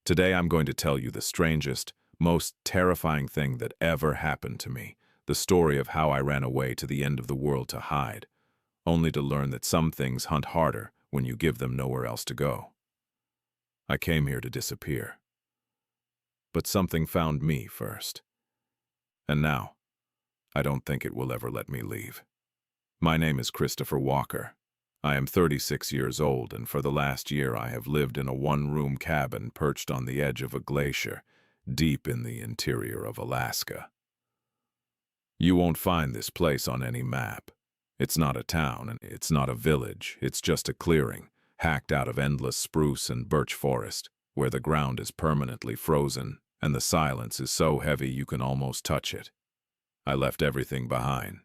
Today I'm going to tell you the strangest, most terrifying thing that ever happened to me, the story of how I ran away to the end of the world to hide, only to learn that some things hunt harder when you give them nowhere else to go. I came here to disappear. But something found me first. And now, I don't think it will ever let me leave. My name is Christopher Walker. I am 36 years old, and for the last year I have lived in a one-room cabin perched on the edge of a glacier, deep in the interior of Alaska. You won't find this place on any map. It's not a town, and it's not a village. It's just a clearing, hacked out of endless spruce and birch forest, where the ground is permanently frozen, and the silence is so heavy you can almost touch it. I left everything behind.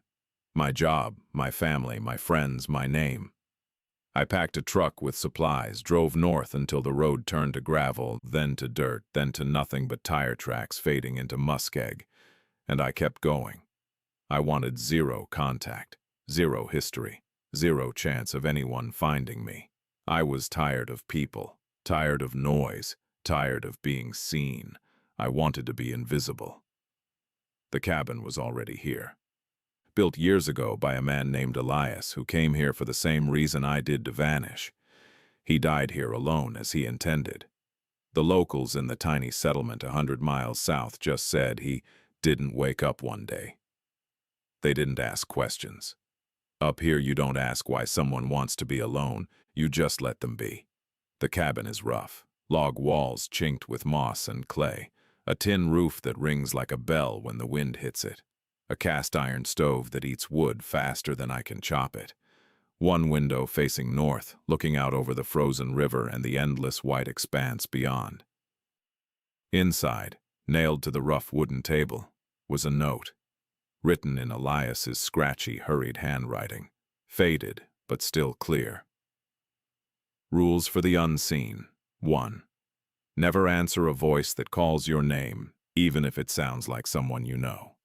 My job, my family, my friends, my name. I packed a truck with supplies, drove north until the road turned to gravel, then to dirt, then to nothing but tire tracks fading into muskeg, and I kept going. I wanted zero contact, zero history, zero chance of anyone finding me. I was tired of people, tired of noise, tired of being seen. I wanted to be invisible. The cabin was already here. Built years ago by a man named Elias, who came here for the same reason I did to vanish. He died here alone, as he intended. The locals in the tiny settlement 100 miles south just said he didn't wake up one day. They didn't ask questions. Up here you don't ask why someone wants to be alone, you just let them be. The cabin is rough, log walls chinked with moss and clay, a tin roof that rings like a bell when the wind hits it. A cast-iron stove that eats wood faster than I can chop it. One window facing north, looking out over the frozen river and the endless white expanse beyond. Inside, nailed to the rough wooden table, was a note, written in Elias's scratchy, hurried handwriting, faded but still clear. Rules for the unseen. 1. Never answer a voice that calls your name, even if it sounds like someone you know.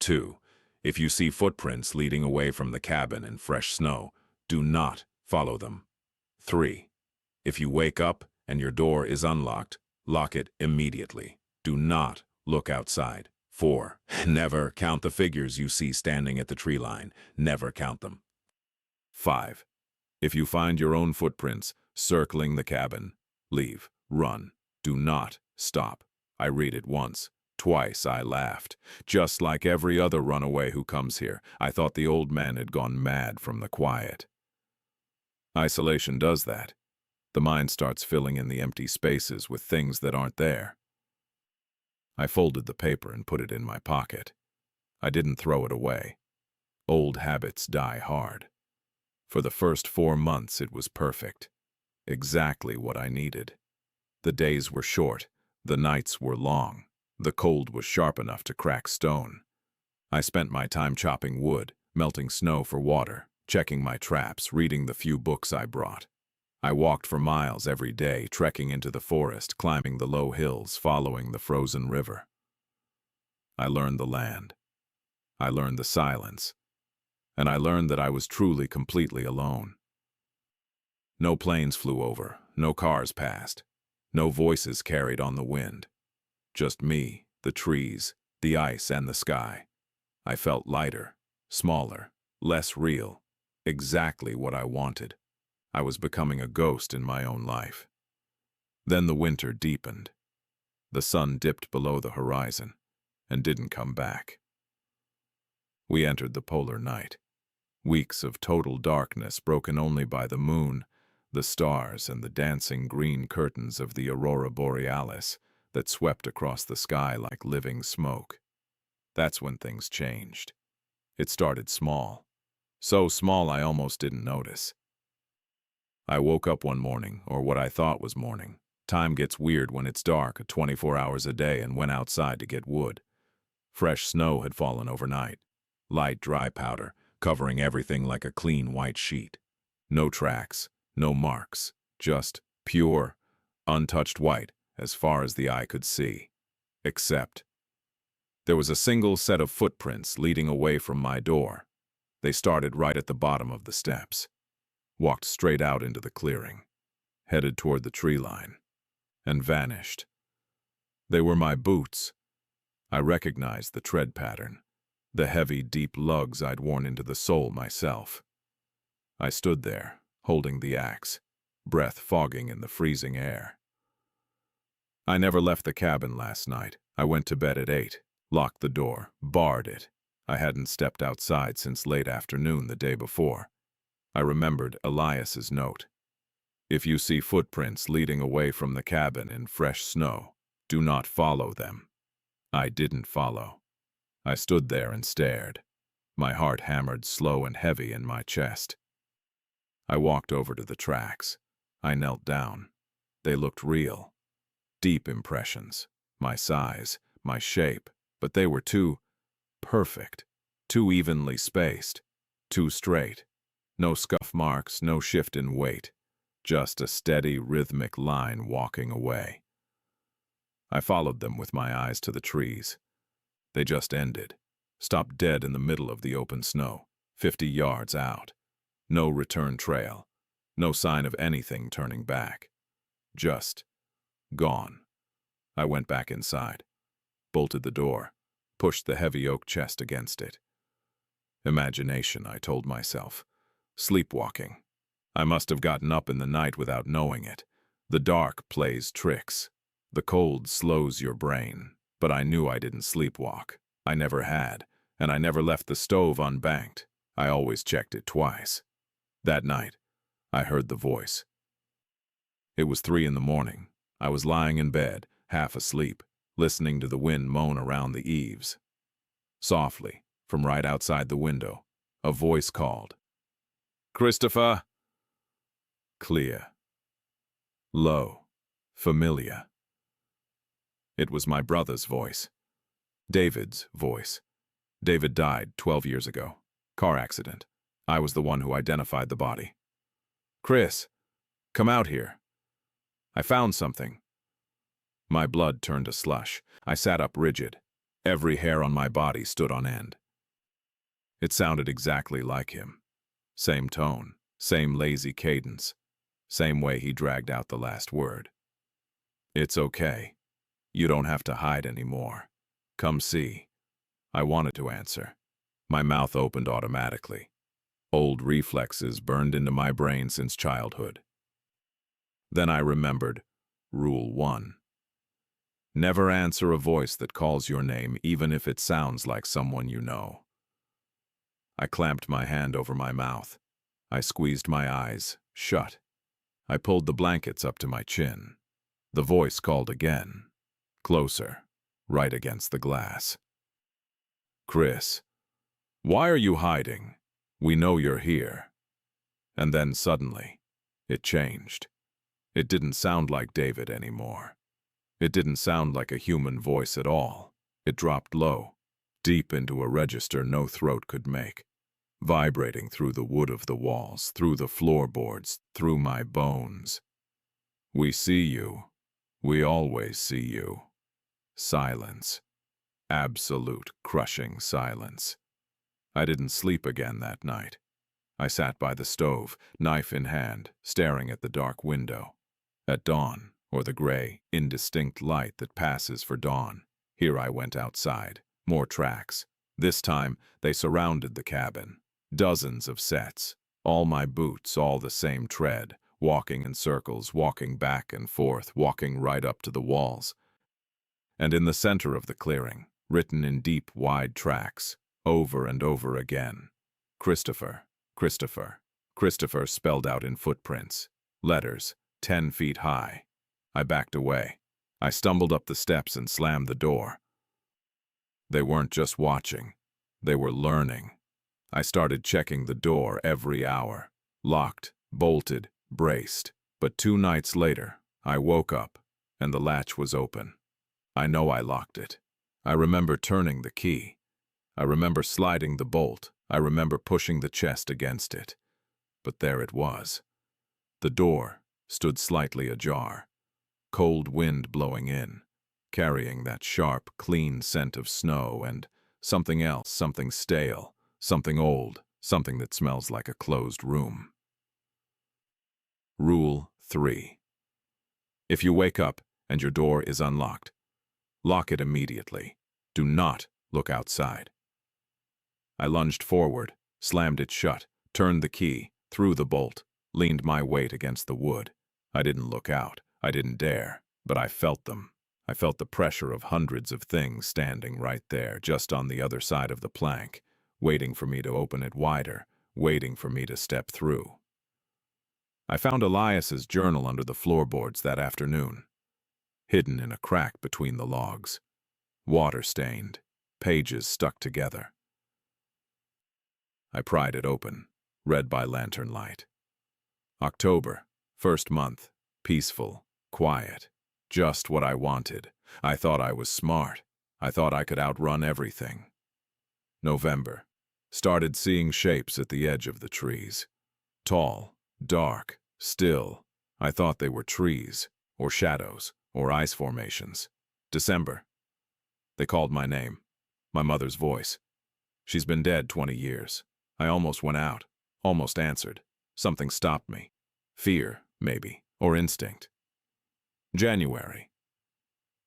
2. If you see footprints leading away from the cabin in fresh snow, do not follow them. 3. If you wake up and your door is unlocked, lock it immediately. Do not look outside. 4. Never count the figures you see standing at the tree line. Never count them. 5. If you find your own footprints circling the cabin, leave. Run. Do not stop. I read it once. Twice I laughed. Just like every other runaway who comes here, I thought the old man had gone mad from the quiet. Isolation does that. The mind starts filling in the empty spaces with things that aren't there. I folded the paper and put it in my pocket. I didn't throw it away. Old habits die hard. For the first 4 months it was perfect. Exactly what I needed. The days were short. The nights were long. The cold was sharp enough to crack stone. I spent my time chopping wood, melting snow for water, checking my traps, reading the few books I brought. I walked for miles every day, trekking into the forest, climbing the low hills, following the frozen river. I learned the land. I learned the silence. And I learned that I was truly completely alone. No planes flew over, no cars passed, no voices carried on the wind. Just me, the trees, the ice, and the sky. I felt lighter, smaller, less real, exactly what I wanted. I was becoming a ghost in my own life. Then the winter deepened. The sun dipped below the horizon and didn't come back. We entered the polar night. Weeks of total darkness broken only by the moon, the stars, and the dancing green curtains of the aurora borealis that swept across the sky like living smoke. That's when things changed. It started small. So small I almost didn't notice. I woke up one morning, or what I thought was morning. Time gets weird when it's dark, 24 hours a day, and went outside to get wood. Fresh snow had fallen overnight. Light, dry powder, covering everything like a clean white sheet. No tracks, no marks, just pure, untouched white, as far as the eye could see. Except there was a single set of footprints leading away from my door. They started right at the bottom of the steps, walked straight out into the clearing, headed toward the tree line. and vanished. They were my boots. I recognized the tread pattern, the heavy, deep lugs I'd worn into the sole myself. I stood there, holding the axe, breath fogging in the freezing air. I never left the cabin last night. I went to bed at 8, locked the door, barred it. I hadn't stepped outside since late afternoon the day before. I remembered Elias's note. If you see footprints leading away from the cabin in fresh snow, do not follow them. I didn't follow. I stood there and stared. My heart hammered slow and heavy in my chest. I walked over to the tracks. I knelt down. They looked real. Deep impressions. My size, my shape, but they were too perfect, too evenly spaced, too straight. No scuff marks, no shift in weight. Just a steady, rhythmic line walking away. I followed them with my eyes to the trees. They just ended, stopped dead in the middle of the open snow, 50 yards out. No return trail, no sign of anything turning back. Just gone. I went back inside, bolted the door, pushed the heavy oak chest against it. Imagination, I told myself. Sleepwalking. I must have gotten up in the night without knowing it. The dark plays tricks. The cold slows your brain. But I knew I didn't sleepwalk. I never had, and I never left the stove unbanked. I always checked it twice. That night, I heard the voice. It was 3 in the morning. I was lying in bed, half asleep, listening to the wind moan around the eaves. Softly, from right outside the window, a voice called. "Christopher!" Clear. Low. Familiar. It was my brother's voice. David's voice. David died 12 years ago. Car accident. I was the one who identified the body. "Chris, come out here. I found something." My blood turned to slush. I sat up rigid. Every hair on my body stood on end. It sounded exactly like him. Same tone, same lazy cadence, same way he dragged out the last word. "It's okay. You don't have to hide anymore. Come see." I wanted to answer. My mouth opened automatically. Old reflexes burned into my brain since childhood. Then I remembered Rule 1. Never answer a voice that calls your name, even if it sounds like someone you know. I clamped my hand over my mouth. I squeezed my eyes shut. I pulled the blankets up to my chin. The voice called again. Closer, right against the glass. "Chris, why are you hiding? We know you're here." And then suddenly, it changed. It didn't sound like David anymore. It didn't sound like a human voice at all. It dropped low, deep into a register no throat could make, vibrating through the wood of the walls, through the floorboards, through my bones. "We see you. We always see you." Silence. Absolute, crushing silence. I didn't sleep again that night. I sat by the stove, knife in hand, staring at the dark window. At dawn, or the gray, indistinct light that passes for dawn, here I went outside. More tracks. This time, they surrounded the cabin. Dozens of sets. All my boots, all the same tread, walking in circles, walking back and forth, walking right up to the walls. And in the center of the clearing, written in deep, wide tracks, over and over again, "Christopher, Christopher, Christopher," spelled out in footprints. Letters, 10 feet high. I backed away. I stumbled up the steps and slammed the door. They weren't just watching. They were learning. I started checking the door every hour. Locked, bolted, braced. But 2 nights later, I woke up, and the latch was open. I know I locked it. I remember turning the key. I remember sliding the bolt. I remember pushing the chest against it. But there it was. The door stood slightly ajar. Cold wind blowing in, carrying that sharp, clean scent of snow and something else, something stale, something old, something that smells like a closed room. Rule 3. If you wake up and your door is unlocked. Lock it immediately. Do not look outside. I lunged forward, slammed it shut, turned the key, threw the bolt, leaned my weight against the wood. I didn't look out. I didn't dare, but I felt them. I felt the pressure of hundreds of things standing right there, just on the other side of the plank, waiting for me to open it wider, waiting for me to step through. I found Elias's journal under the floorboards that afternoon, hidden in a crack between the logs, water-stained, pages stuck together. I pried it open, read by lantern light. October, first month, peaceful, quiet, just what I wanted. I thought I was smart. I thought I could outrun everything. November, started seeing shapes at the edge of the trees. Tall, dark, still. I thought they were trees, or shadows, or ice formations. December, they called my name, my mother's voice. She's been dead 20 years. I almost went out, almost answered. Something stopped me. Fear, maybe, or instinct. January.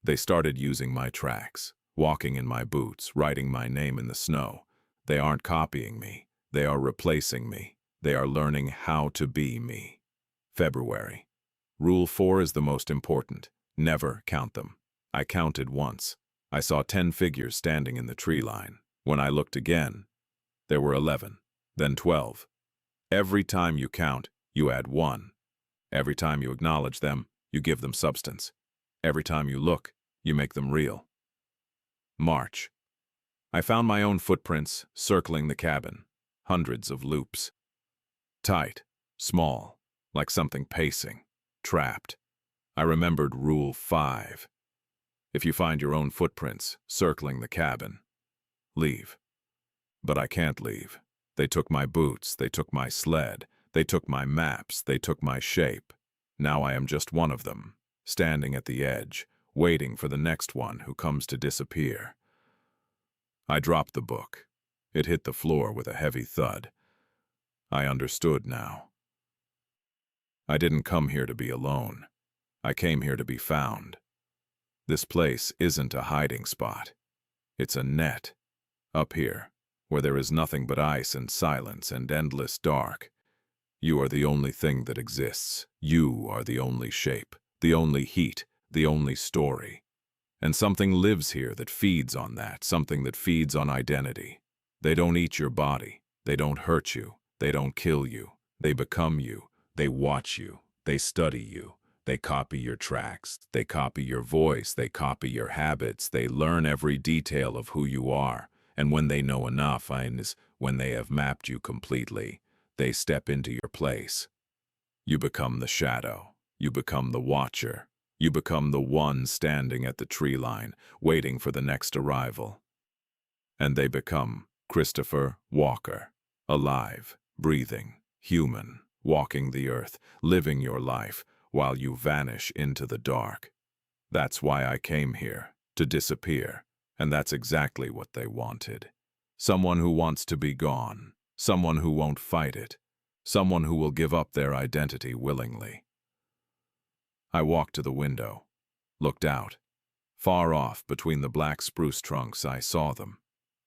They started using my tracks, walking in my boots, writing my name in the snow. They aren't copying me. They are replacing me. They are learning how to be me. February. Rule 4 is the most important. Never count them. I counted once. I saw 10 figures standing in the tree line. When I looked again, there were 11, then 12. Every time you count, you add 1. Every time you acknowledge them, you give them substance. Every time you look, you make them real. March. I found my own footprints circling the cabin, hundreds of loops. Tight, small, like something pacing, trapped. I remembered Rule 5. If you find your own footprints circling the cabin, leave. But I can't leave. They took my boots, they took my sled, they took my maps, they took my shape. Now I am just one of them, standing at the edge, waiting for the next one who comes to disappear. I dropped the book. It hit the floor with a heavy thud. I understood now. I didn't come here to be alone. I came here to be found. This place isn't a hiding spot. It's a net. Up here, where there is nothing but ice and silence and endless dark. You are the only thing that exists. You are the only shape, the only heat, the only story. And something lives here that feeds on that, something that feeds on identity. They don't eat your body. They don't hurt you. They don't kill you. They become you. They watch you. They study you. They copy your tracks. They copy your voice. They copy your habits. They learn every detail of who you are. And when they know enough, and when they have mapped you completely, they step into your place. You become the shadow. You become the watcher. You become the one standing at the tree line, waiting for the next arrival. And they become Christopher Walker, alive, breathing, human, walking the earth, living your life, while you vanish into the dark. That's why I came here, to disappear, and that's exactly what they wanted. Someone who wants to be gone, someone who won't fight it, someone who will give up their identity willingly. I walked to the window, looked out. Far off, between the black spruce trunks, I saw them.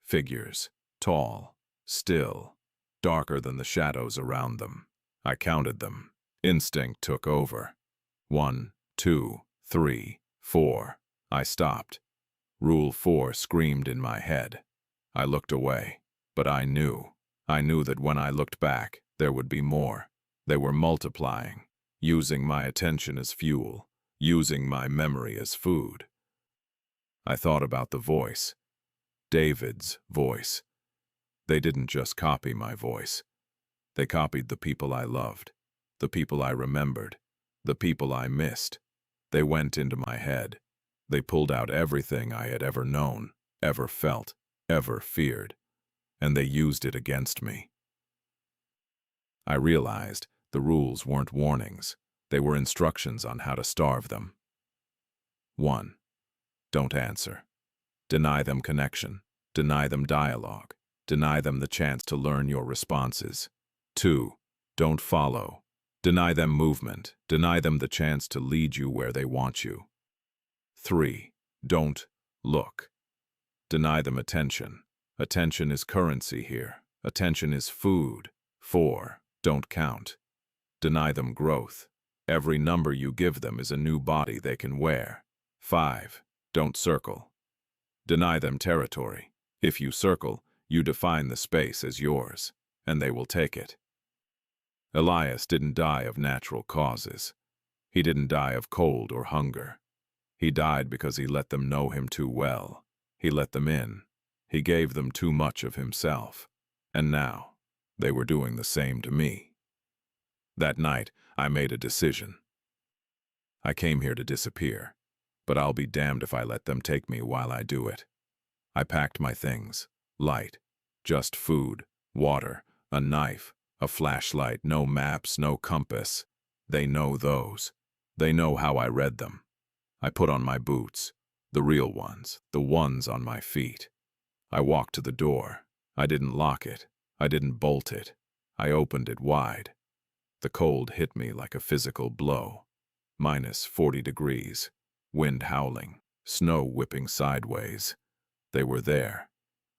Figures, tall, still, darker than the shadows around them. I counted them. Instinct took over. 1, 2, 3, 4. I stopped. Rule 4 screamed in my head. I looked away, but I knew that when I looked back, there would be more. They were multiplying, using my attention as fuel, using my memory as food. I thought about the voice. David's voice. They didn't just copy my voice. They copied the people I loved, the people I remembered, the people I missed. They went into my head. They pulled out everything I had ever known, ever felt, ever feared, and they used it against me. I realized the rules weren't warnings. They were instructions on how to starve them. 1. Don't answer. Deny them connection. Deny them dialogue. Deny them the chance to learn your responses. 2. Don't follow. Deny them movement. Deny them the chance to lead you where they want you. 3. Don't look. Deny them attention. Attention is currency here. Attention is food. 4. Don't count. Deny them growth. Every number you give them is a new body they can wear. 5. Don't circle. Deny them territory. If you circle, you define the space as yours, and they will take it. Elias didn't die of natural causes. He didn't die of cold or hunger. He died because he let them know him too well. He let them in. He gave them too much of himself. And now, they were doing the same to me. That night, I made a decision. I came here to disappear, but I'll be damned if I let them take me while I do it. I packed my things. Light. Just food, water, a knife, a flashlight, no maps, no compass. They know those. They know how I read them. I put on my boots, the real ones, the ones on my feet. I walked to the door. I didn't lock it. I didn't bolt it. I opened it wide. The cold hit me like a physical blow. -40 degrees, wind howling, snow whipping sideways. They were there,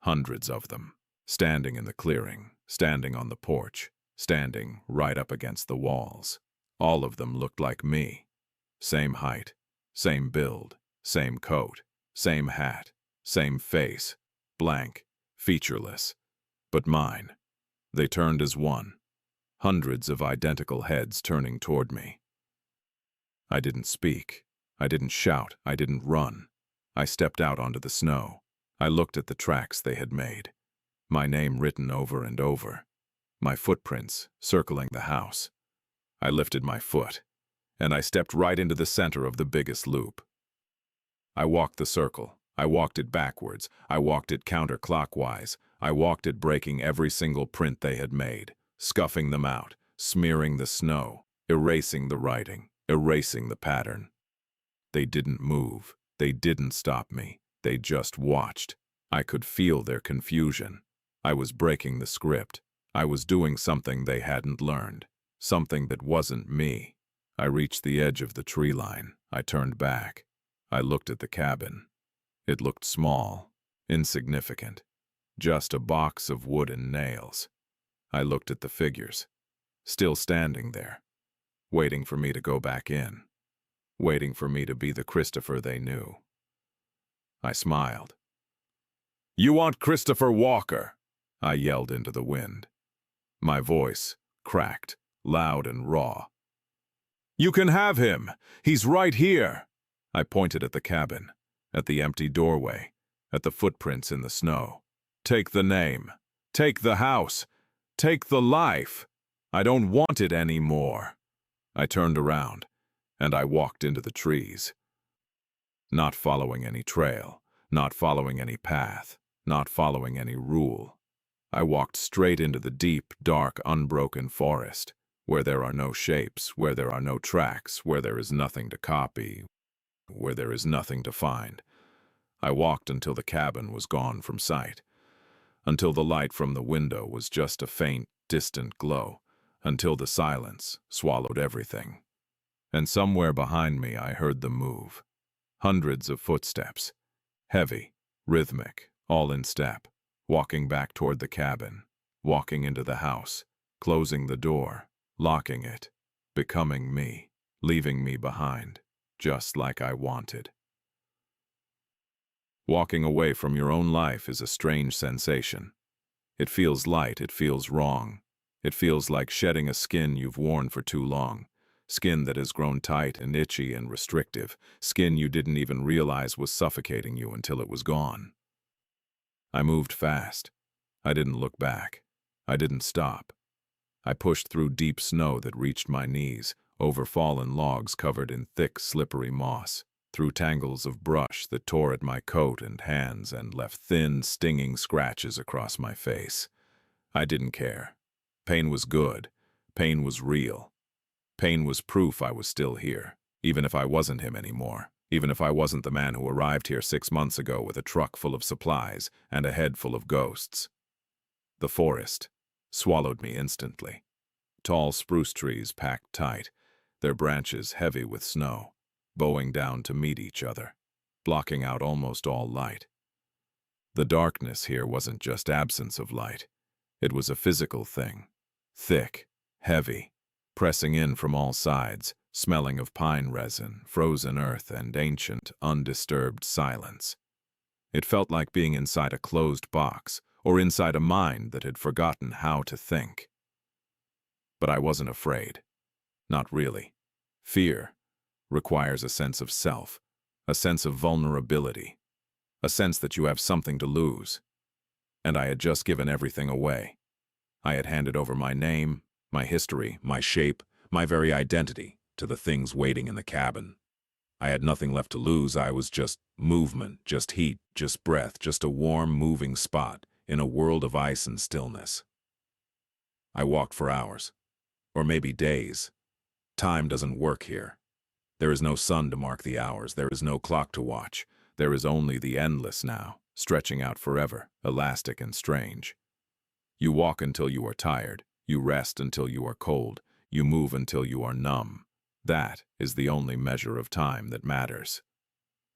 hundreds of them, standing in the clearing, standing on the porch, standing right up against the walls. All of them looked like me. Same height, same build, same coat, same hat, same face, blank, featureless. But mine. They turned as one. Hundreds of identical heads turning toward me. I didn't speak. I didn't shout. I didn't run. I stepped out onto the snow. I looked at the tracks they had made. My name written over and over. My footprints circling the house. I lifted my foot, and I stepped right into the center of the biggest loop. I walked the circle. I walked it backwards. I walked it counterclockwise. I walked it breaking every single print they had made, scuffing them out, smearing the snow, erasing the writing, erasing the pattern. They didn't move. They didn't stop me. They just watched. I could feel their confusion. I was breaking the script. I was doing something they hadn't learned, something that wasn't me. I reached the edge of the tree line. I turned back. I looked at the cabin. It looked small, insignificant, just a box of wood and nails. I looked at the figures, still standing there, waiting for me to go back in, waiting for me to be the Christopher they knew. I smiled. "You want Christopher Walker?" I yelled into the wind. My voice cracked, loud and raw. "You can have him. He's right here." I pointed at the cabin, at the empty doorway, at the footprints in the snow. "Take the name. Take the house. Take the life. I don't want it anymore." I turned around, and I walked into the trees. Not following any trail, not following any path, not following any rule. I walked straight into the deep, dark, unbroken forest, where there are no shapes, where there are no tracks, where there is nothing to copy, where there is nothing to find. I walked until the cabin was gone from sight, until the light from the window was just a faint, distant glow, until the silence swallowed everything. And somewhere behind me I heard them move. Hundreds of footsteps, heavy, rhythmic, all in step, walking back toward the cabin, walking into the house, closing the door, locking it, becoming me, leaving me behind, just like I wanted. Walking away from your own life is a strange sensation. It feels light, it feels wrong. It feels like shedding a skin you've worn for too long, skin that has grown tight and itchy and restrictive, skin you didn't even realize was suffocating you until it was gone. I moved fast. I didn't look back. I didn't stop. I pushed through deep snow that reached my knees, over fallen logs covered in thick, slippery moss, through tangles of brush that tore at my coat and hands and left thin, stinging scratches across my face. I didn't care. Pain was good. Pain was real. Pain was proof I was still here, even if I wasn't him anymore, even if I wasn't the man who arrived here 6 months ago with a truck full of supplies and a head full of ghosts. The forest swallowed me instantly. Tall spruce trees packed tight, their branches heavy with snow, bowing down to meet each other. blocking out almost all light. The darkness here wasn't just absence of light. It was a physical thing. Thick, heavy, pressing in from all sides, smelling of pine resin, frozen earth, and ancient, undisturbed silence. It felt like being inside a closed box, or inside a mind that had forgotten how to think. But I wasn't afraid. Not really. Fear requires a sense of self, a sense of vulnerability, a sense that you have something to lose. And I had just given everything away. I had handed over my name, my history, my shape, my very identity to the things waiting in the cabin. I had nothing left to lose. I was just movement, just heat, just breath, just a warm, moving spot in a world of ice and stillness. I walked for hours, or maybe days. Time doesn't work here. There is no sun to mark the hours. There is no clock to watch. There is only the endless now, stretching out forever, elastic and strange. You walk until you are tired. You rest until you are cold. You move until you are numb. That is the only measure of time that matters.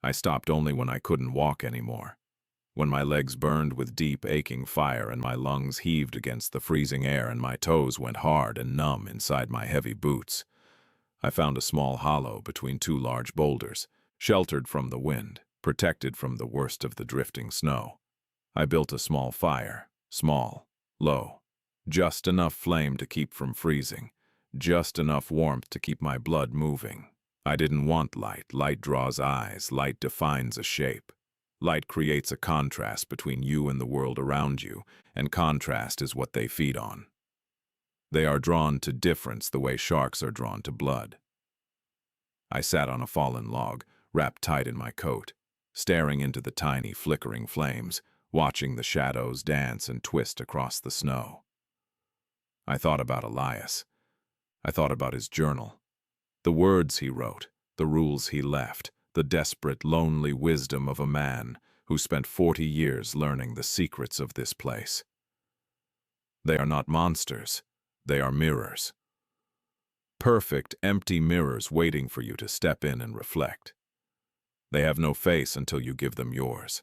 I stopped only when I couldn't walk anymore. When my legs burned with deep, aching fire and my lungs heaved against the freezing air and my toes went hard and numb inside my heavy boots. I found a small hollow between two large boulders, sheltered from the wind, protected from the worst of the drifting snow. I built a small fire, small, low, just enough flame to keep from freezing, just enough warmth to keep my blood moving. I didn't want light. Light draws eyes. Light defines a shape. Light creates a contrast between you and the world around you, and contrast is what they feed on. They are drawn to difference the way sharks are drawn to blood. I sat on a fallen log, wrapped tight in my coat, staring into the tiny flickering flames, watching the shadows dance and twist across the snow. I thought about Elias. I thought about his journal. The words he wrote, the rules he left, the desperate, lonely wisdom of a man who spent 40 years learning the secrets of this place. They are not monsters. They are mirrors. Perfect, empty mirrors waiting for you to step in and reflect. They have no face until you give them yours.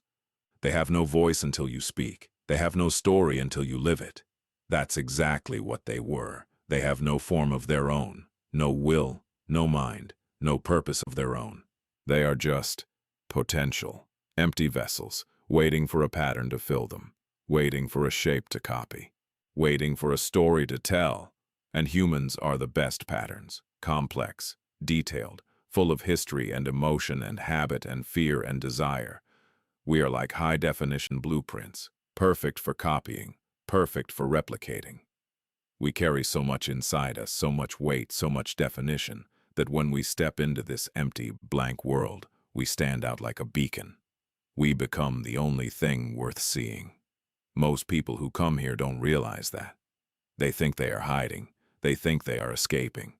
They have no voice until you speak. They have no story until you live it. That's exactly what they were. They have no form of their own, no will, no mind, no purpose of their own. They are just potential, empty vessels, waiting for a pattern to fill them, waiting for a shape to copy, waiting for a story to tell. And humans are the best patterns, complex, detailed, full of history and emotion and habit and fear and desire. We are like high-definition blueprints, perfect for copying, perfect for replicating. We carry so much inside us, so much weight, so much definition, that when we step into this empty, blank world, we stand out like a beacon. We become the only thing worth seeing. Most people who come here don't realize that. They think they are hiding. They think they are escaping.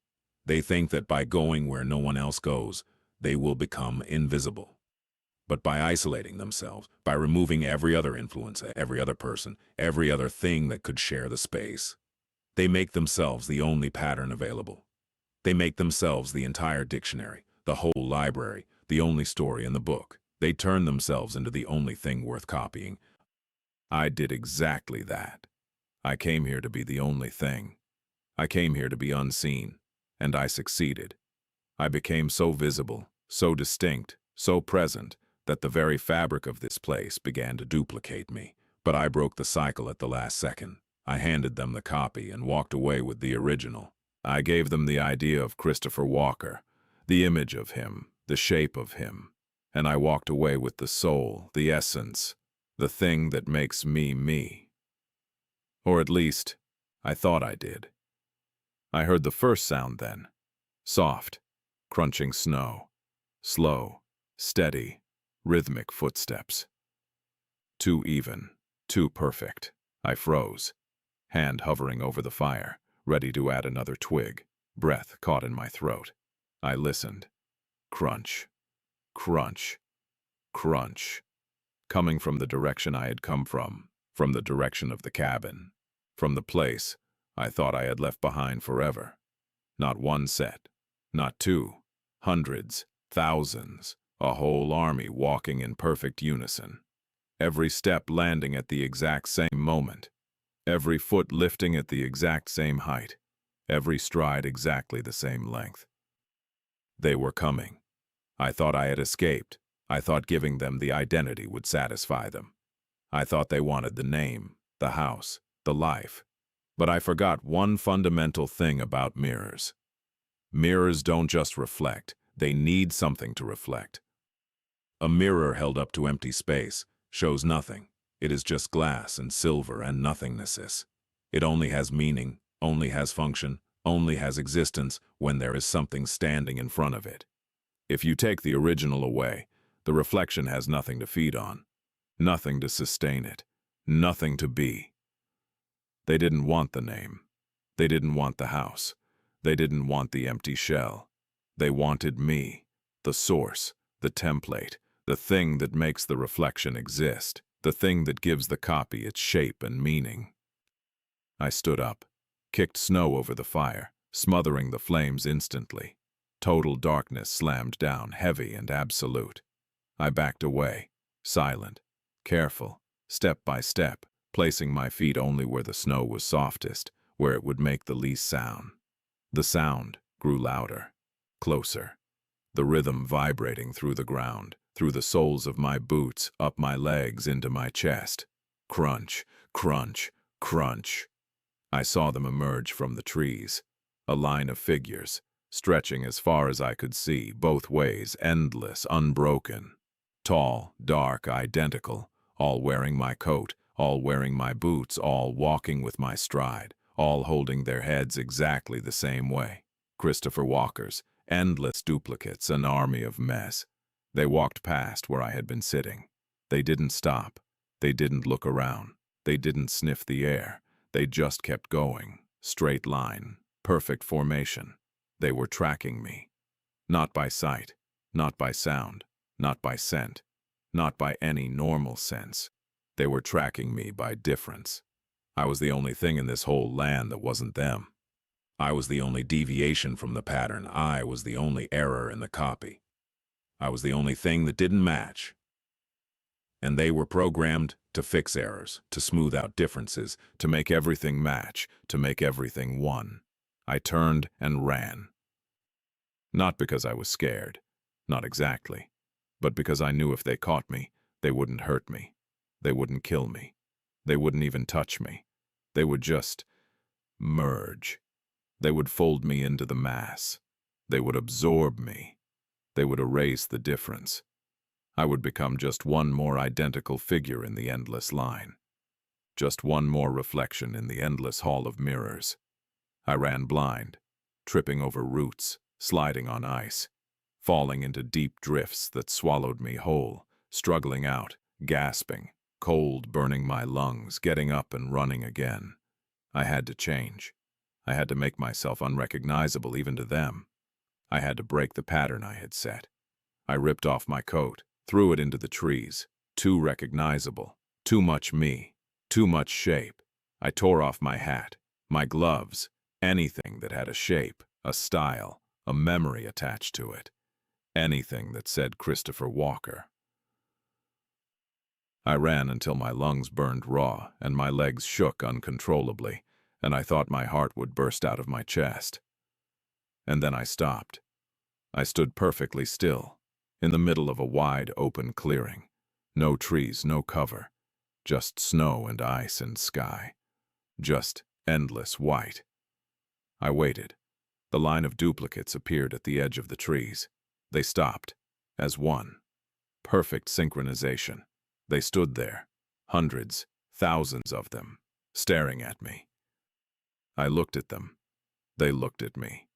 They think that by going where no one else goes, they will become invisible. But by isolating themselves, by removing every other influence, every other person, every other thing that could share the space, they make themselves the only pattern available. They make themselves the entire dictionary, the whole library, the only story in the book. They turn themselves into the only thing worth copying. I did exactly that. I came here to be the only thing. I came here to be unseen, and I succeeded. I became so visible, so distinct, so present, that the very fabric of this place began to duplicate me. But I broke the cycle at the last second. I handed them the copy and walked away with the original. I gave them the idea of Christopher Walker, the image of him, the shape of him, and I walked away with the soul, the essence, the thing that makes me me. Or at least, I thought I did. I heard the first sound then. Soft, crunching snow. Slow, steady, rhythmic footsteps. Too even, too perfect. I froze, hand hovering over the fire, ready to add another twig, breath caught in my throat. I listened. Crunch, crunch, crunch. Coming from the direction I had come from the direction of the cabin, from the place I thought I had left behind forever. Not one set, not two, hundreds, thousands, A whole army walking in perfect unison. Every step landing at the exact same moment. Every foot lifting at the exact same height. Every stride exactly the same length. They were coming. I thought I had escaped. I thought giving them the identity would satisfy them. I thought they wanted the name, the house, the life. But I forgot one fundamental thing about mirrors. Mirrors don't just reflect, they need something to reflect. A mirror held up to empty space shows nothing. It is just glass and silver and nothingness. It only has meaning, only has function, only has existence when there is something standing in front of it. If you take the original away, the reflection has nothing to feed on, nothing to sustain it, nothing to be. They didn't want the name. They didn't want the house. They didn't want the empty shell. They wanted me, the source, the template, the thing that makes the reflection exist, the thing that gives the copy its shape and meaning. I stood up, kicked snow over the fire, smothering the flames instantly. Total darkness slammed down, heavy and absolute. I backed away, silent, careful, step by step, placing my feet only where the snow was softest, where it would make the least sound. The sound grew louder, closer, the rhythm vibrating through the ground, through the soles of my boots, up my legs, into my chest. Crunch, crunch, crunch. I saw them emerge from the trees, a line of figures, stretching as far as I could see, both ways, endless, unbroken. Tall, dark, identical, all wearing my coat, all wearing my boots, all walking with my stride, all holding their heads exactly the same way. Christopher Walkers, endless duplicates, an army of mess. They walked past where I had been sitting. They didn't stop. They didn't look around. They didn't sniff the air. They just kept going. Straight line. Perfect formation. They were tracking me. Not by sight. Not by sound. Not by scent. Not by any normal sense. They were tracking me by difference. I was the only thing in this whole land that wasn't them. I was the only deviation from the pattern. I was the only error in the copy. I was the only thing that didn't match. And they were programmed to fix errors, to smooth out differences, to make everything match, to make everything one. I turned and ran. Not because I was scared, not exactly, but because I knew if they caught me, they wouldn't hurt me. They wouldn't kill me. They wouldn't even touch me. They would just merge. They would fold me into the mass. They would absorb me. They would erase the difference. I would become just one more identical figure in the endless line. Just one more reflection in the endless hall of mirrors. I ran blind, tripping over roots, sliding on ice, falling into deep drifts that swallowed me whole, struggling out, gasping, cold burning my lungs, getting up and running again. I had to change. I had to make myself unrecognizable even to them. I had to break the pattern I had set. I ripped off my coat, threw it into the trees. Too recognizable. Too much me. Too much shape. I tore off my hat, my gloves, anything that had a shape, a style, a memory attached to it. Anything that said Christopher Walker. I ran until my lungs burned raw and my legs shook uncontrollably, and I thought my heart would burst out of my chest. And then I stopped. I stood perfectly still, in the middle of a wide open clearing. No trees, no cover. Just snow and ice and sky. Just endless white. I waited. The line of duplicates appeared at the edge of the trees. They stopped, as one. Perfect synchronization. They stood there, hundreds, thousands of them, staring at me. I looked at them. They looked at me.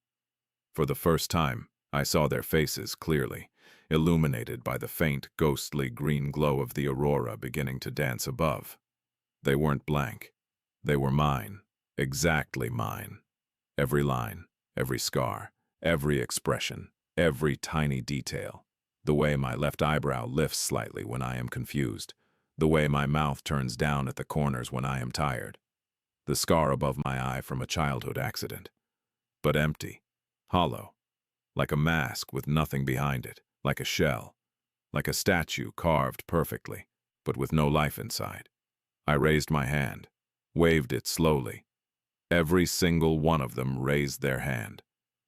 For the first time, I saw their faces clearly, illuminated by the faint, ghostly green glow of the aurora beginning to dance above. They weren't blank. They were mine, exactly mine. Every line, every scar, every expression, every tiny detail. The way my left eyebrow lifts slightly when I am confused. The way my mouth turns down at the corners when I am tired. The scar above my eye from a childhood accident. But empty, hollow, like a mask with nothing behind it, like a shell. like a statue carved perfectly, but with no life inside. I raised my hand, waved it slowly. Every single one of them raised their hand.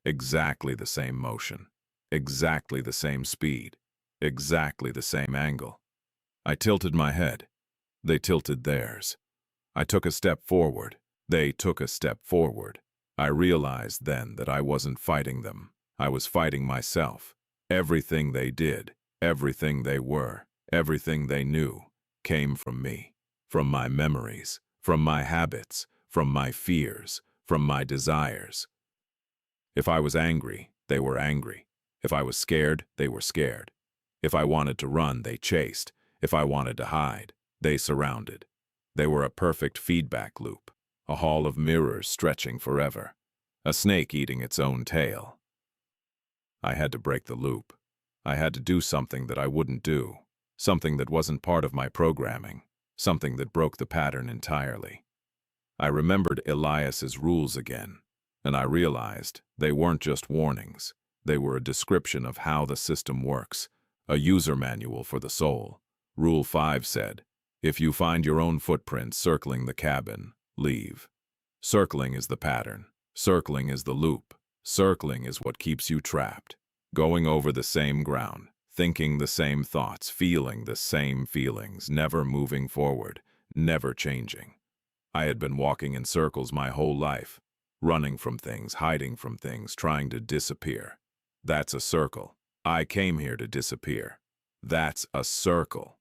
Exactly the same motion, exactly the same speed, exactly the same angle. I tilted my head. They tilted theirs. I took a step forward. They took a step forward. I realized then that I wasn't fighting them. I was fighting myself. Everything they did, everything they were, everything they knew came from me, from my memories, from my habits, from my fears, from my desires. If I was angry, they were angry. If I was scared, they were scared. If I wanted to run, they chased. If I wanted to hide, they surrounded. They were a perfect feedback loop, a hall of mirrors stretching forever, a snake eating its own tail. I had to break the loop. I had to do something that I wouldn't do, something that wasn't part of my programming, something that broke the pattern entirely. I remembered Elias's rules again, and I realized they weren't just warnings. They were a description of how the system works, a user manual for the soul. Rule 5 said, if you find your own footprints circling the cabin, leave. Circling is the pattern. Circling is the loop. Circling is what keeps you trapped. Going over the same ground, thinking the same thoughts, feeling the same feelings, never moving forward, never changing. I had been walking in circles my whole life, running from things, hiding from things, trying to disappear. That's a circle. I came here to disappear. That's a circle.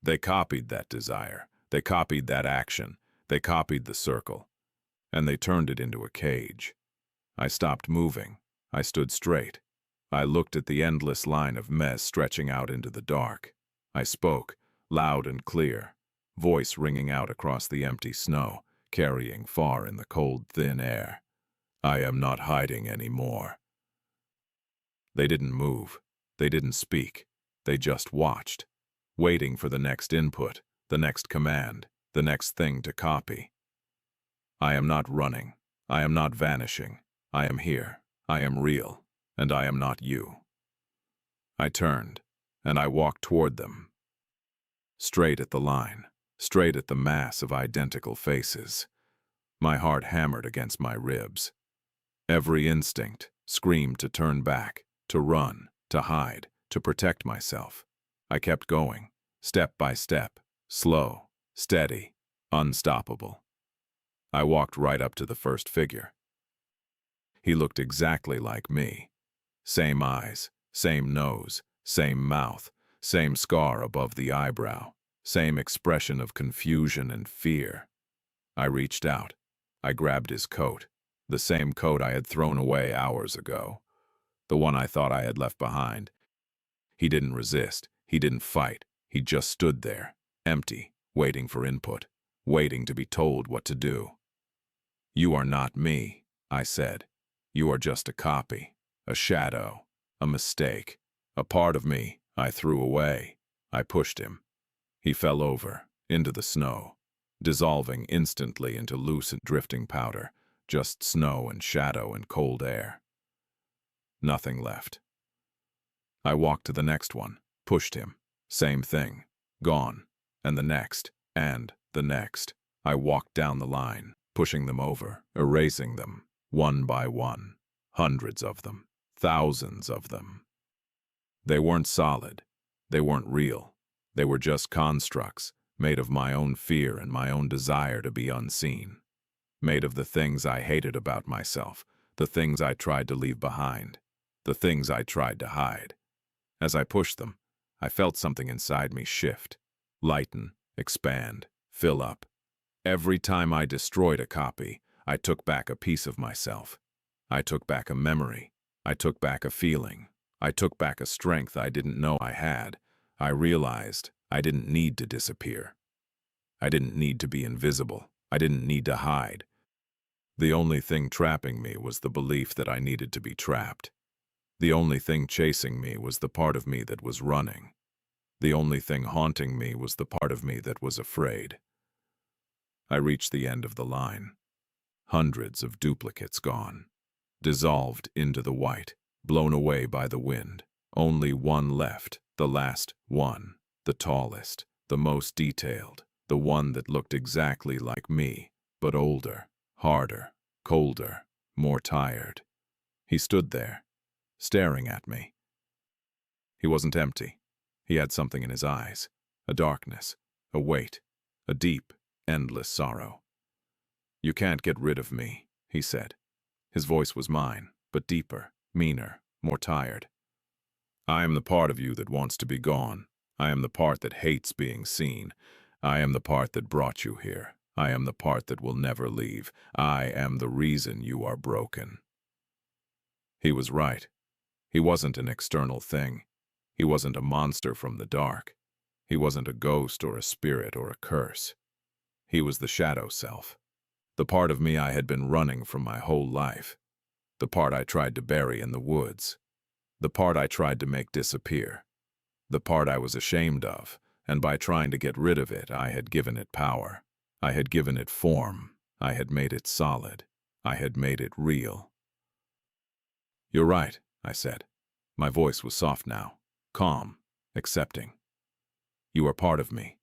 They copied that desire. They copied that action. They copied the circle. And they turned it into a cage. I stopped moving. I stood straight. I looked at the endless line of mess stretching out into the dark. I spoke, loud and clear, voice ringing out across the empty snow, carrying far in the cold, thin air. I am not hiding anymore. They didn't move. They didn't speak. They just watched, waiting for the next input, the next command, the next thing to copy. I am not running. I am not vanishing. I am here. I am real. And I am not you. I turned, and I walked toward them. Straight at the line, straight at the mass of identical faces. My heart hammered against my ribs. Every instinct screamed to turn back, to run, to hide, to protect myself. I kept going, step by step, slow, steady, unstoppable. I walked right up to the first figure. He looked exactly like me. Same eyes, same nose, same mouth, same scar above the eyebrow, same expression of confusion and fear. I reached out. I grabbed his coat, the same coat I had thrown away hours ago, the one I thought I had left behind. He didn't resist. He didn't fight. He just stood there, empty, waiting for input, waiting to be told what to do. You are not me, I said. You are just a copy. A shadow, a mistake, a part of me I threw away. I pushed him. He fell over, into the snow, dissolving instantly into loose and drifting powder, just snow and shadow and cold air. Nothing left. I walked to the next one, pushed him. Same thing. Gone. And the next. And the next. I walked down the line, pushing them over, erasing them, one by one. Hundreds of them. Thousands of them. They weren't solid. They weren't real. They were just constructs, made of my own fear and my own desire to be unseen. Made of the things I hated about myself, the things I tried to leave behind, the things I tried to hide. As I pushed them, I felt something inside me shift, lighten, expand, fill up. Every time I destroyed a copy, I took back a piece of myself. I took back a memory. I took back a feeling. I took back a strength I didn't know I had. I realized I didn't need to disappear. I didn't need to be invisible. I didn't need to hide. The only thing trapping me was the belief that I needed to be trapped. The only thing chasing me was the part of me that was running. The only thing haunting me was the part of me that was afraid. I reached the end of the line. Hundreds of duplicates gone. Dissolved into the white, blown away by the wind. Only one left, The last one, the tallest, the most detailed, the one that looked exactly like me, but older, harder, colder, more tired. He stood there, staring at me. He wasn't empty. He had something in his eyes, a darkness, a weight, a deep, endless sorrow. "You can't get rid of me," he said. His voice was mine, but deeper, meaner, more tired. "I am the part of you that wants to be gone. I am the part that hates being seen. I am the part that brought you here. I am the part that will never leave. I am the reason you are broken." He was right. He wasn't an external thing. He wasn't a monster from the dark. He wasn't a ghost or a spirit or a curse. He was the shadow self. The part of me I had been running from my whole life. The part I tried to bury in the woods. The part I tried to make disappear. The part I was ashamed of, and by trying to get rid of it, I had given it power. I had given it form. I had made it solid. I had made it real. "You're right," I said. My voice was soft now, calm, accepting. "You are part of me,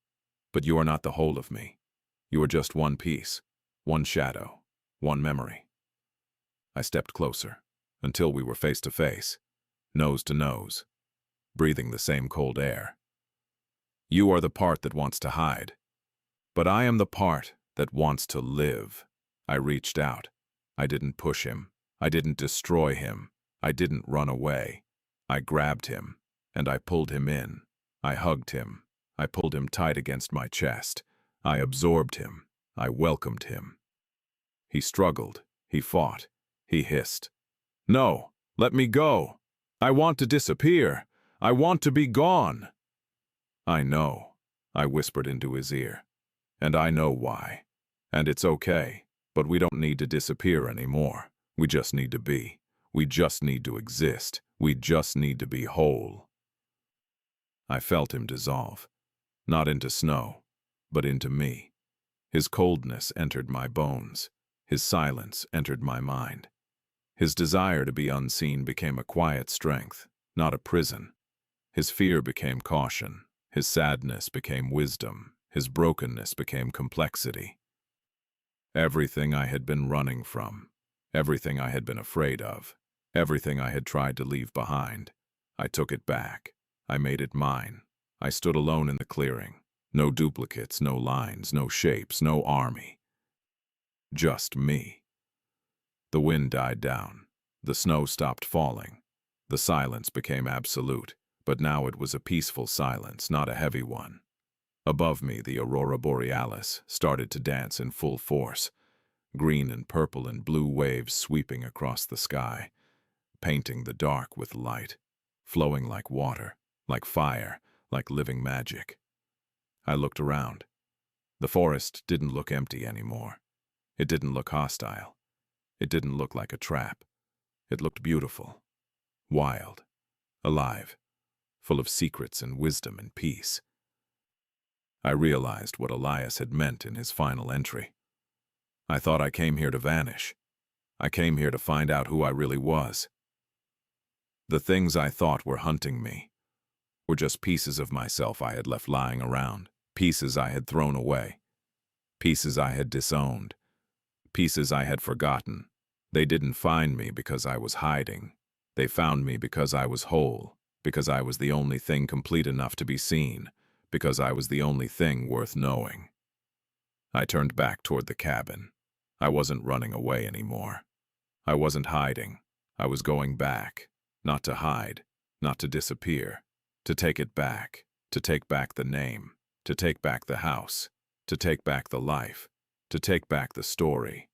but you are not the whole of me. You are just one piece, one shadow, one memory." I stepped closer, until we were face to face, nose to nose, breathing the same cold air. "You are the part that wants to hide, but I am the part that wants to live." I reached out. I didn't push him. I didn't destroy him. I didn't run away. I grabbed him, and I pulled him in. I hugged him. I pulled him tight against my chest. I absorbed him. I welcomed him. He struggled. He fought. He hissed. "No, let me go. I want to disappear. I want to be gone." "I know," I whispered into his ear. "And I know why. And it's okay, but we don't need to disappear anymore. We just need to be. We just need to exist. We just need to be whole." I felt him dissolve, not into snow, but into me. His coldness entered my bones. His silence entered my mind. His desire to be unseen became a quiet strength, not a prison. His fear became caution. His sadness became wisdom. His brokenness became complexity. Everything I had been running from, everything I had been afraid of, everything I had tried to leave behind, I took it back. I made it mine. I stood alone in the clearing. No duplicates, no lines, no shapes, no army. Just me. The wind died down. The snow stopped falling. The silence became absolute, but now it was a peaceful silence, not a heavy one. Above me, the aurora borealis started to dance in full force, green and purple and blue waves sweeping across the sky, painting the dark with light, flowing like water, like fire, like living magic. I looked around. The forest didn't look empty anymore. It didn't look hostile. It didn't look like a trap. It looked beautiful, wild, alive, full of secrets and wisdom and peace. I realized what Elias had meant in his final entry. I thought I came here to vanish. I came here to find out who I really was. The things I thought were hunting me were just pieces of myself I had left lying around, pieces I had thrown away, pieces I had disowned, pieces I had forgotten. They didn't find me because I was hiding. They found me because I was whole, because I was the only thing complete enough to be seen, because I was the only thing worth knowing. I turned back toward the cabin. I wasn't running away anymore. I wasn't hiding. I was going back, not to hide, not to disappear, to take it back, to take back the name, to take back the house, to take back the life, to take back the story.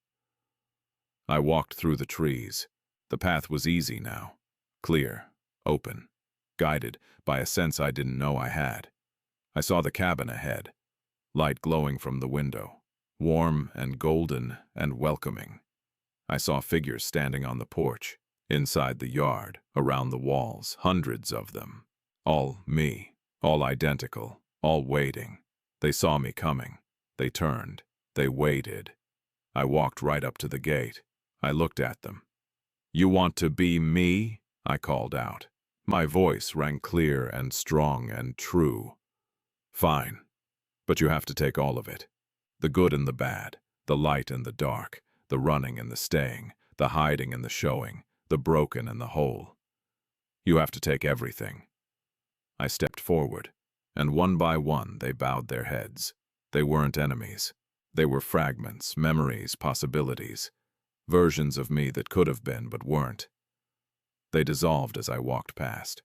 I walked through the trees. The path was easy now, clear, open, guided by a sense I didn't know I had. I saw the cabin ahead, light glowing from the window, warm and golden and welcoming. I saw figures standing on the porch, inside the yard, around the walls, hundreds of them. All me, all identical, all waiting. They saw me coming. They turned. They waited. I walked right up to the gate. I looked at them. "You want to be me?" I called out. My voice rang clear and strong and true. Fine, but you have to take all of it. The good and the bad, the light and the dark, the running and the staying, the hiding and the showing, the broken and the whole. You have to take everything. I stepped forward, and one by one they bowed their heads. They weren't enemies. They were fragments, memories, possibilities, versions of me that could have been but weren't. They dissolved as I walked past,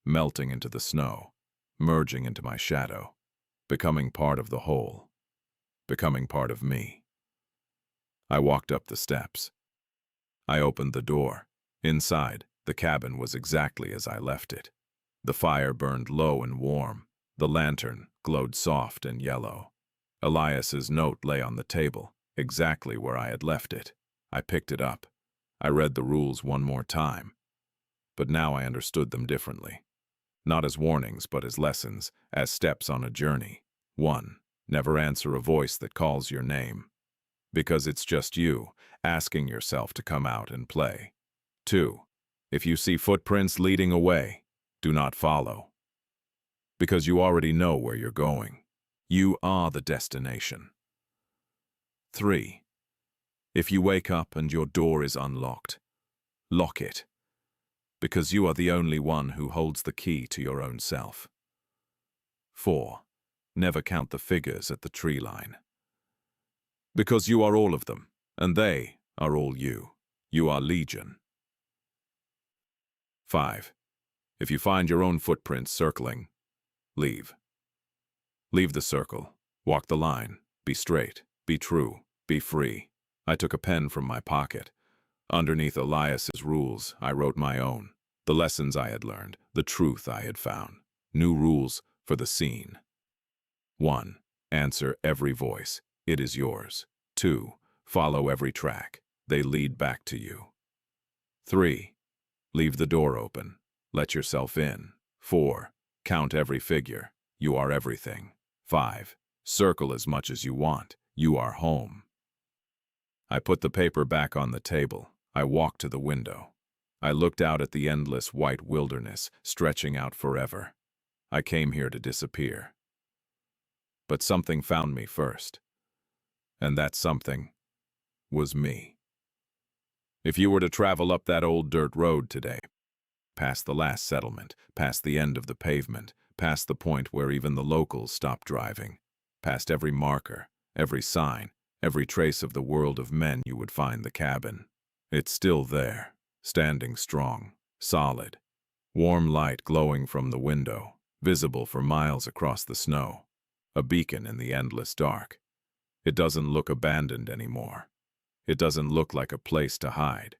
melting into the snow, merging into my shadow, becoming part of the whole, becoming part of me. I walked up the steps. I opened the door. Inside, the cabin was exactly as I left it. The fire burned low and warm. The lantern glowed soft and yellow. Elias's note lay on the table, exactly where I had left it. I picked it up. I read the rules one more time. But now I understood them differently. Not as warnings, but as lessons, as steps on a journey. 1. Never answer a voice that calls your name, because it's just you, asking yourself to come out and play. 2. If you see footprints leading away, do not follow, because you already know where you're going. You are the destination. 3. If you wake up and your door is unlocked, lock it, because you are the only one who holds the key to your own self. 4. Never count the figures at the tree line, because you are all of them, and they are all you. You are legion. 5. If you find your own footprints circling, leave. Leave the circle. Walk the line. Be straight. Be true. Be free. I took a pen from my pocket. Underneath Elias's rules, I wrote my own. The lessons I had learned, the truth I had found. New rules for the scene. 1. Answer every voice. It is yours. 2. Follow every track. They lead back to you. 3. Leave the door open. Let yourself in. 4. Count every figure. You are everything. 5. Circle as much as you want. You are home. I put the paper back on the table. I walked to the window. I looked out at the endless white wilderness, stretching out forever. I came here to disappear. But something found me first. And that something was me. If you were to travel up that old dirt road today, past the last settlement, past the end of the pavement, past the point where even the locals stopped driving, past every marker, every sign, every trace of the world of men, you would find the cabin. It's still there, standing strong, solid, warm light glowing from the window, visible for miles across the snow, a beacon in the endless dark. It doesn't look abandoned anymore. It doesn't look like a place to hide.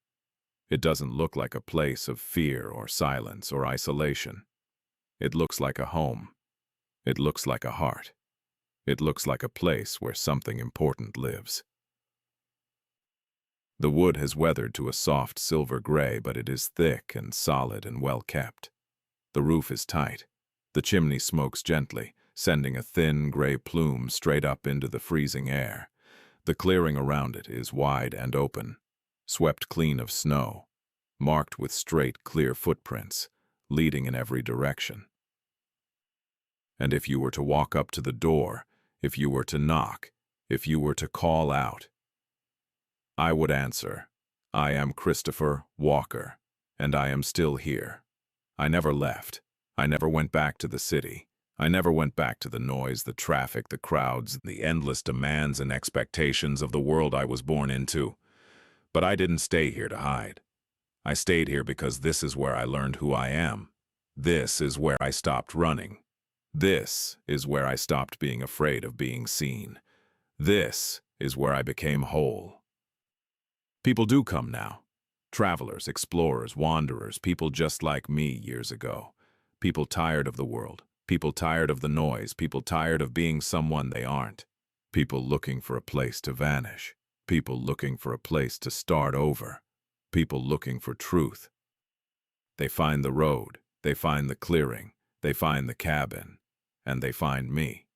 It doesn't look like a place of fear or silence or isolation. It looks like a home. It looks like a heart. It looks like a place where something important lives. The wood has weathered to a soft silver gray, but it is thick and solid and well kept. The roof is tight. The chimney smokes gently, sending a thin gray plume straight up into the freezing air. The clearing around it is wide and open, swept clean of snow, marked with straight, clear footprints, leading in every direction. And if you were to walk up to the door, if you were to knock, if you were to call out, I would answer, I am Christopher Walker, and I am still here. I never left. I never went back to the city. I never went back to the noise, the traffic, the crowds, the endless demands and expectations of the world I was born into. But I didn't stay here to hide. I stayed here because this is where I learned who I am. This is where I stopped running. This is where I stopped being afraid of being seen. This is where I became whole. People do come now. Travelers, explorers, wanderers, people just like me years ago. People tired of the world. People tired of the noise. People tired of being someone they aren't. People looking for a place to vanish. People looking for a place to start over. People looking for truth. They find the road. They find the clearing. They find the cabin. And they find me.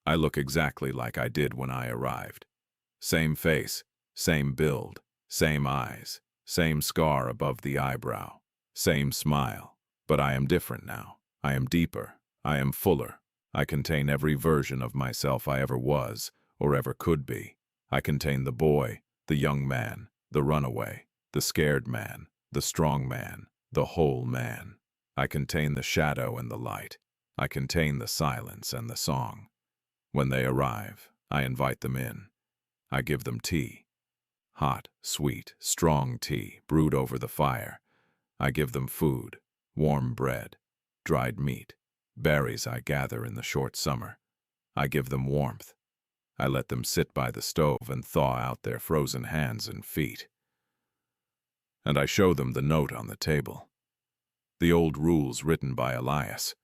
I look exactly like I did when I arrived. Same face, same build, same eyes, same scar above the eyebrow, Same smile. But I am different now. I am deeper. I am fuller. I contain every version of myself I ever was or ever could be. I contain the boy, the young man, the runaway, the scared man, the strong man, the whole man. I contain the shadow and the light. I contain the silence and the song. When they arrive, I invite them in. I give them tea. Hot, sweet, strong tea brewed over the fire. I give them food, warm bread, dried meat, berries I gather in the short summer. I give them warmth. I let them sit by the stove and thaw out their frozen hands and feet. And I show them the note on the table, the old rules written by Elias,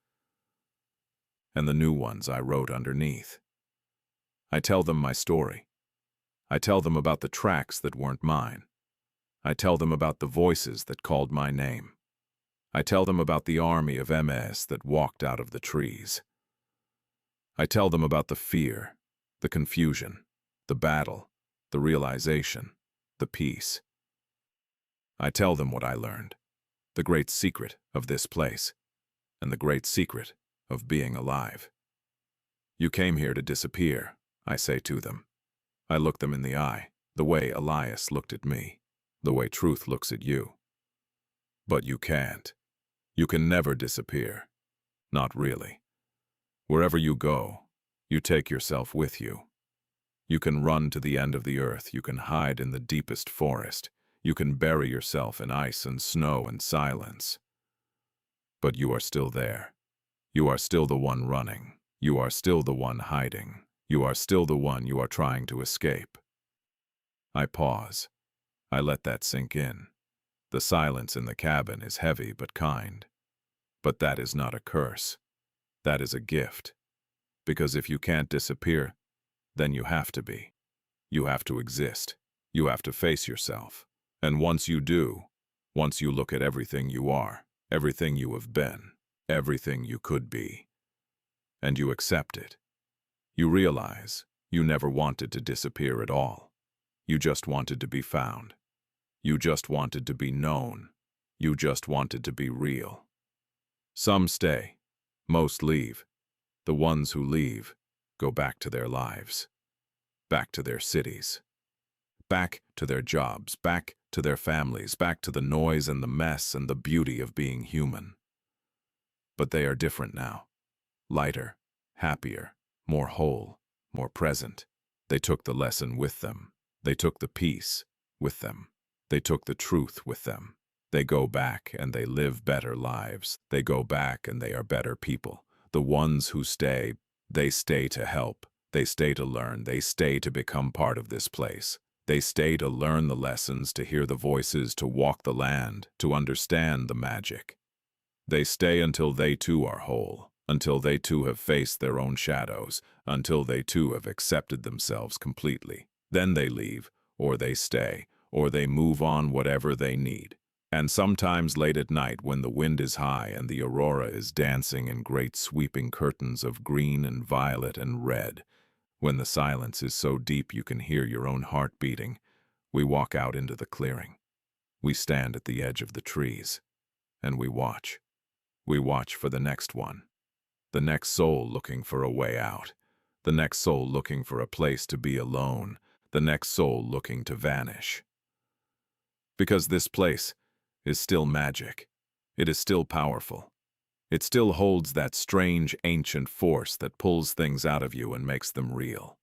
and the new ones I wrote underneath. I tell them my story. I tell them about the tracks that weren't mine. I tell them about the voices that called my name. I tell them about the army of MS that walked out of the trees. I tell them about the fear, the confusion, the battle, the realization, the peace. I tell them what I learned, the great secret of this place, and the great secret of being alive. You came here to disappear, I say to them. I look them in the eye, the way Elias looked at me, the way truth looks at you. But you can't. You can never disappear. Not really. Wherever you go, you take yourself with you. You can run to the end of the earth, you can hide in the deepest forest, you can bury yourself in ice and snow and silence. But you are still there. You are still the one running. You are still the one hiding. You are still the one you are trying to escape. I pause. I let that sink in. The silence in the cabin is heavy but kind. But that is not a curse. That is a gift. Because if you can't disappear, then you have to be. You have to exist. You have to face yourself. And once you do, once you look at everything you are, everything you have been, everything you could be, and you accept it, you realize you never wanted to disappear at all. You just wanted to be found. You just wanted to be known. You just wanted to be real. Some stay. Most leave. The ones who leave go back to their lives, back to their cities, back to their jobs, back to their families, back to the noise and the mess and the beauty of being human. But they are different now. Lighter, happier, more whole, more present. They took the lesson with them. They took the peace with them. They took the truth with them. They go back and they live better lives. They go back and they are better people. The ones who stay, they stay to help. They stay to learn. They stay to become part of this place. They stay to learn the lessons, to hear the voices, to walk the land, to understand the magic. They stay until they too are whole, until they too have faced their own shadows, until they too have accepted themselves completely. Then they leave, or they stay, or they move on, whatever they need. And sometimes late at night when the wind is high and the aurora is dancing in great sweeping curtains of green and violet and red, when the silence is so deep you can hear your own heart beating, we walk out into the clearing. We stand at the edge of the trees, and we watch. We watch for the next one, the next soul looking for a way out, the next soul looking for a place to be alone, the next soul looking to vanish. Because this place is still magic. It is still powerful. It still holds that strange, ancient force that pulls things out of you and makes them real.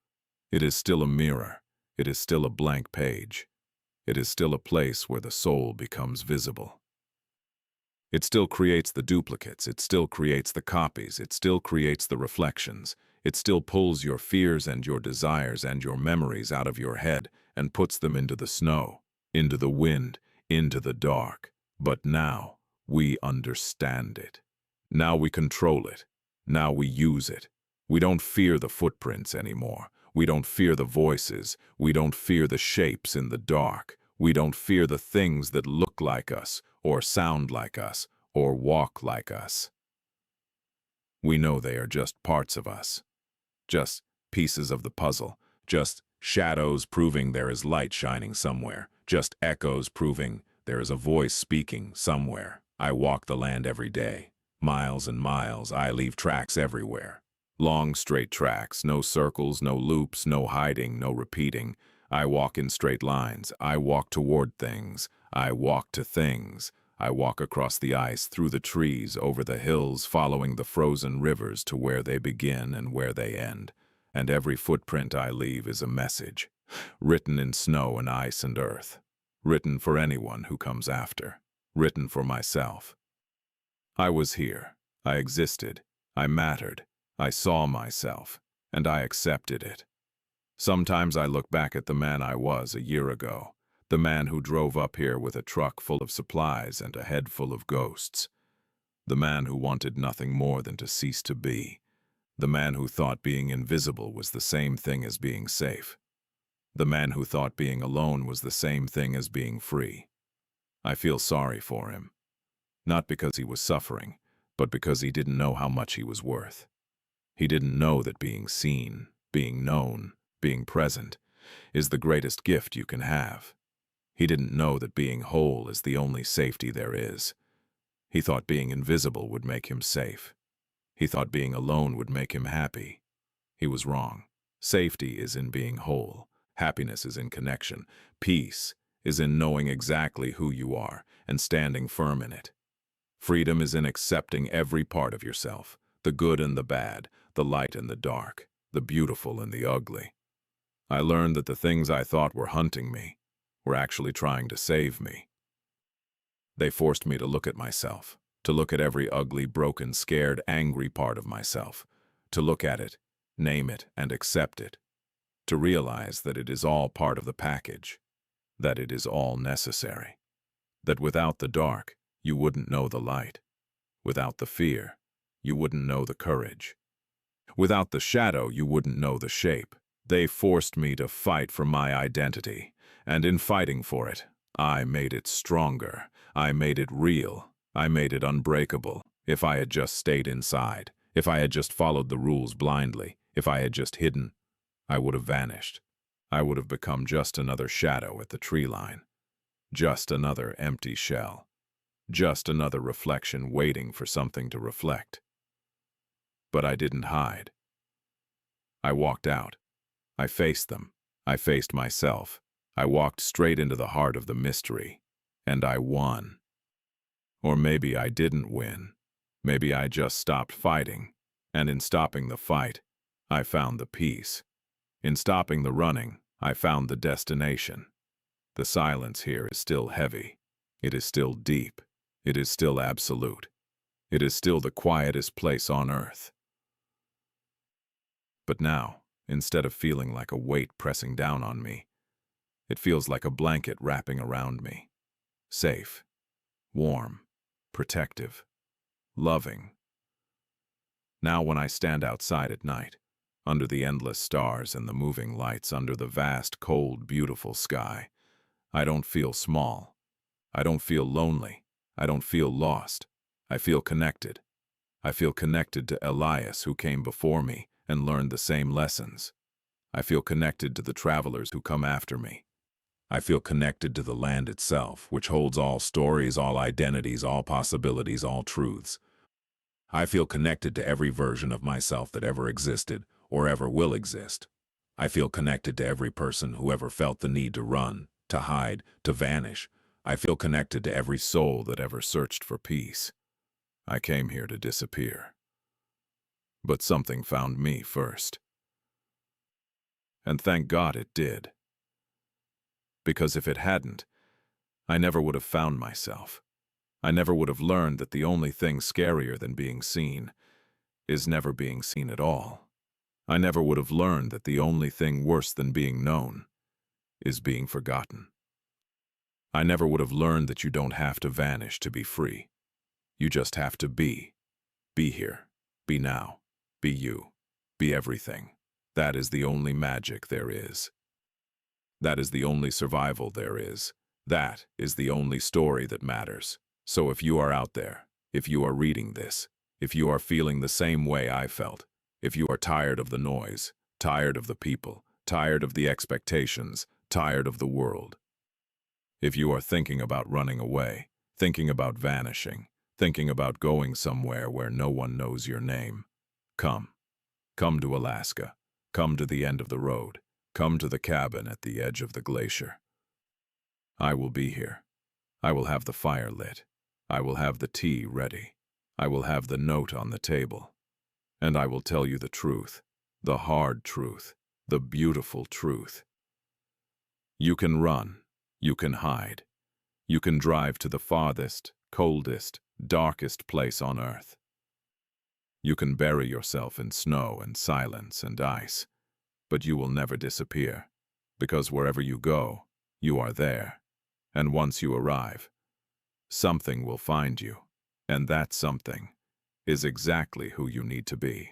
It is still a mirror. It is still a blank page. It is still a place where the soul becomes visible. It still creates the duplicates. It still creates the copies. It still creates the reflections. It still pulls your fears and your desires and your memories out of your head and puts them into the snow, into the wind, into the dark. But now we understand it. Now we control it. Now we use it. We don't fear the footprints anymore. We don't fear the voices. We don't fear the shapes in the dark. We don't fear the things that look like us, or sound like us, or walk like us. We know they are just parts of us. Just pieces of the puzzle. Just shadows proving there is light shining somewhere. Just echoes proving there is a voice speaking somewhere. I walk the land every day. Miles and miles, I leave tracks everywhere. Long, straight tracks, no circles, no loops, no hiding, no repeating. I walk in straight lines. I walk toward things. I walk to things. I walk across the ice, through the trees, over the hills, following the frozen rivers to where they begin and where they end. And every footprint I leave is a message, written in snow and ice and earth, written for anyone who comes after, written for myself. I was here. I existed. I mattered. I saw myself, and I accepted it. Sometimes I look back at the man I was a year ago, the man who drove up here with a truck full of supplies and a head full of ghosts, the man who wanted nothing more than to cease to be, the man who thought being invisible was the same thing as being safe, the man who thought being alone was the same thing as being free. I feel sorry for him, not because he was suffering, but because he didn't know how much he was worth. He didn't know that being seen, being known, being present is the greatest gift you can have. He didn't know that being whole is the only safety there is. He thought being invisible would make him safe. He thought being alone would make him happy. He was wrong. Safety is in being whole. Happiness is in connection. Peace is in knowing exactly who you are and standing firm in it. Freedom is in accepting every part of yourself, the good and the bad, the light and the dark, the beautiful and the ugly. I learned that the things I thought were hunting me were actually trying to save me. They forced me to look at myself, to look at every ugly, broken, scared, angry part of myself, to look at it, name it, and accept it, to realize that it is all part of the package, that it is all necessary, that without the dark, you wouldn't know the light, without the fear, you wouldn't know the courage. Without the shadow, you wouldn't know the shape. They forced me to fight for my identity, and in fighting for it, I made it stronger. I made it real. I made it unbreakable. If I had just stayed inside, if I had just followed the rules blindly, if I had just hidden, I would have vanished. I would have become just another shadow at the tree line, just another empty shell, just another reflection waiting for something to reflect. But I didn't hide. I walked out. I faced them. I faced myself. I walked straight into the heart of the mystery, and I won. Or maybe I didn't win. Maybe I just stopped fighting, and in stopping the fight, I found the peace. In stopping the running, I found the destination. The silence here is still heavy. It is still deep. It is still absolute. It is still the quietest place on earth. But now, instead of feeling like a weight pressing down on me, it feels like a blanket wrapping around me. Safe, warm, protective, loving. Now when I stand outside at night, under the endless stars and the moving lights under the vast, cold, beautiful sky, I don't feel small. I don't feel lonely. I don't feel lost. I feel connected. I feel connected to Elias who came before me and learned the same lessons. I feel connected to the travelers who come after me. I feel connected to the land itself, which holds all stories, all identities, all possibilities, all truths. I feel connected to every version of myself that ever existed or ever will exist. I feel connected to every person who ever felt the need to run, to hide, to vanish. I feel connected to every soul that ever searched for peace. I came here to disappear. But something found me first. And thank God it did. Because if it hadn't, I never would have found myself. I never would have learned that the only thing scarier than being seen is never being seen at all. I never would have learned that the only thing worse than being known is being forgotten. I never would have learned that you don't have to vanish to be free. You just have to be. Be here. Be now. Be you. Be everything. That is the only magic there is. That is the only survival there is. That is the only story that matters. So if you are out there, if you are reading this, if you are feeling the same way I felt, if you are tired of the noise, tired of the people, tired of the expectations, tired of the world, if you are thinking about running away, thinking about vanishing, thinking about going somewhere where no one knows your name. Come. Come to Alaska. Come to the end of the road. Come to the cabin at the edge of the glacier. I will be here. I will have the fire lit. I will have the tea ready. I will have the note on the table. And I will tell you the truth, the hard truth, the beautiful truth. You can run. You can hide. You can drive to the farthest, coldest, darkest place on earth. You can bury yourself in snow and silence and ice, but you will never disappear, because wherever you go, you are there. And once you arrive, something will find you, and that something is exactly who you need to be.